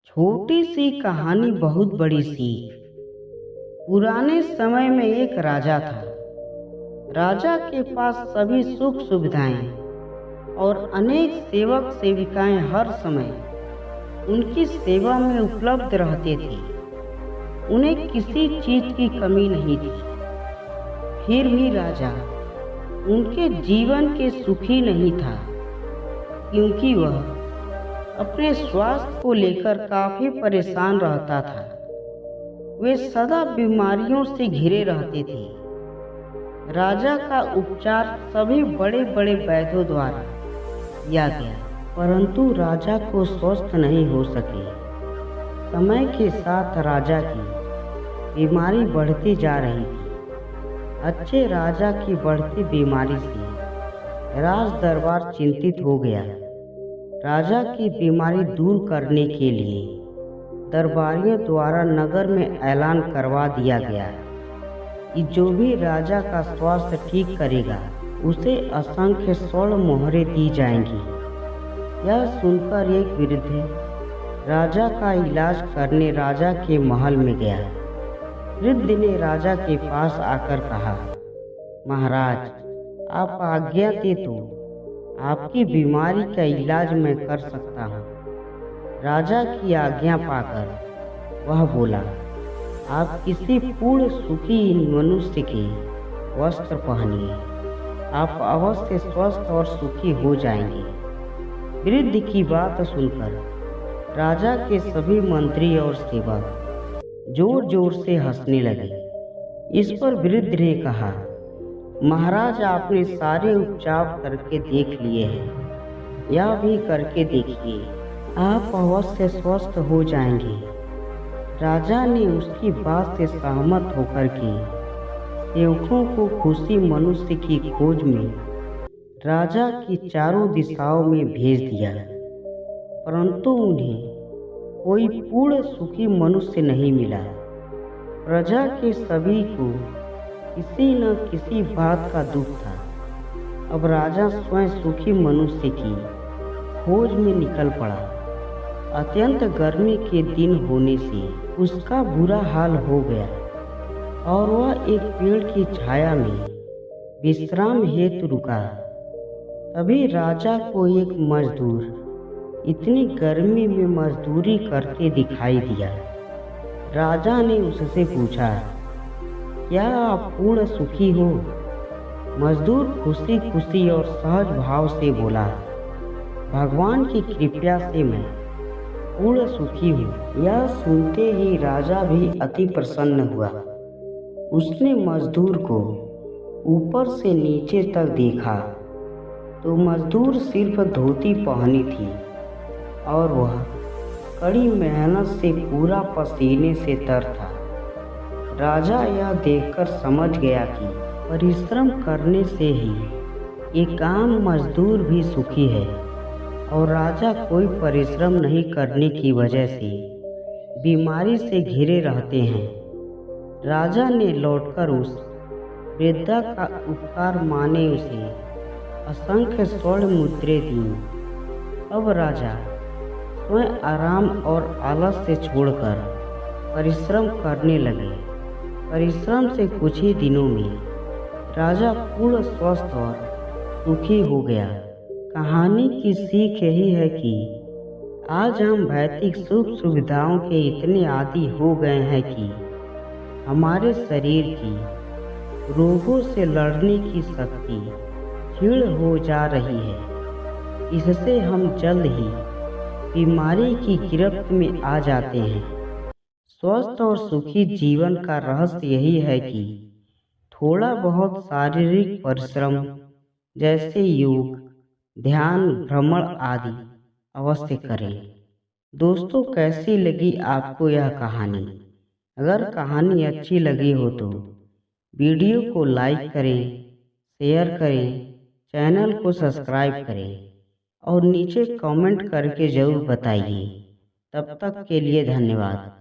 छोटी सी कहानी बहुत बड़ी सीख। पुराने समय में एक राजा था। राजा के पास सभी सुख सुविधाएं और अनेक सेवक सेविकाएं हर समय उनकी सेवा में उपलब्ध रहते थे। उन्हें किसी चीज की कमी नहीं थी। फिर भी राजा उनके जीवन के सुखी नहीं था, क्योंकि वह अपने स्वास्थ्य को लेकर काफी परेशान रहता था। वे सदा बीमारियों से घिरे रहते थे। राजा का उपचार सभी बड़े बड़े वैद्यों द्वारा किया गया, परंतु राजा को स्वस्थ नहीं हो सके। समय के साथ राजा की बीमारी बढ़ती जा रही थी। अच्छे राजा की बढ़ती बीमारी से राज दरबार चिंतित हो गया। राजा की बीमारी दूर करने के लिए दरबारियों द्वारा नगर में ऐलान करवा दिया गया कि जो भी राजा का स्वास्थ्य ठीक करेगा उसे असंख्य स्वर्ण मोहरें दी जाएंगी। यह सुनकर एक वृद्ध राजा का इलाज करने राजा के महल में गया। वृद्ध ने राजा के पास आकर कहा, महाराज, आप आज्ञा दे तो आपकी बीमारी का इलाज मैं कर सकता हूँ। राजा की आज्ञा पाकर वह बोला, आप किसी पूर्ण सुखी मनुष्य के वस्त्र पहनिए, आप अवश्य स्वस्थ और सुखी हो जाएंगे। वृद्ध की बात सुनकर राजा के सभी मंत्री और सेवक जोर जोर से हंसने लगे। इस पर वृद्ध ने कहा, महाराज, आपने सारे उपचार करके देख लिए हैं, यह भी करके देखिए, आप अवश्य स्वस्थ हो जाएंगे। राजा ने उसकी बात से सहमत होकर के सेवकों को खुशी मनुष्य की खोज में राजा की चारों दिशाओं में भेज दिया, परंतु उन्हें कोई पूर्ण सुखी मनुष्य नहीं मिला। प्रजा के सभी को किसी न किसी बात का दुख था। अब राजा स्वयं सुखी मनुष्य की खोज में निकल पड़ा। अत्यंत गर्मी के दिन होने से उसका बुरा हाल हो गया और वह एक पेड़ की छाया में विश्राम हेतु रुका। तभी राजा को एक मजदूर इतनी गर्मी में मजदूरी करते दिखाई दिया। राजा ने उससे पूछा, क्या आप पूर्ण सुखी हो? मजदूर खुशी खुशी और सहज भाव से बोला, भगवान की कृपा से मैं पूर्ण सुखी हूँ। यह सुनते ही राजा भी अति प्रसन्न हुआ। उसने मजदूर को ऊपर से नीचे तक देखा तो मजदूर सिर्फ धोती पहनी थी और वह कड़ी मेहनत से पूरा पसीने से तर था। राजा यह देखकर समझ गया कि परिश्रम करने से ही एक आम मजदूर भी सुखी है और राजा कोई परिश्रम नहीं करने की वजह से बीमारी से घिरे रहते हैं। राजा ने लौटकर उस वृद्धा का उपकार माने उसे असंख्य स्वर्ण मुद्रें दी। अब राजा स्वयं आराम और आलस से छोड़कर परिश्रम करने लगे। परिश्रम से कुछ ही दिनों में राजा पूर्ण स्वस्थ और सुखी हो गया। कहानी की सीख यही है कि आज हम भौतिक सुख सुविधाओं के इतने आदी हो गए हैं कि हमारे शरीर की रोगों से लड़ने की शक्ति क्षीण हो जा रही है। इससे हम जल्द ही बीमारी की गिरफ्त में आ जाते हैं। स्वस्थ और सुखी जीवन का रहस्य यही है कि थोड़ा बहुत शारीरिक परिश्रम जैसे योग, ध्यान, भ्रमण आदि अवश्य करें। दोस्तों, कैसी लगी आपको यह कहानी? अगर कहानी अच्छी लगी हो तो वीडियो को लाइक करें, शेयर करें, चैनल को सब्सक्राइब करें और नीचे कमेंट करके ज़रूर बताइए। तब तक के लिए धन्यवाद।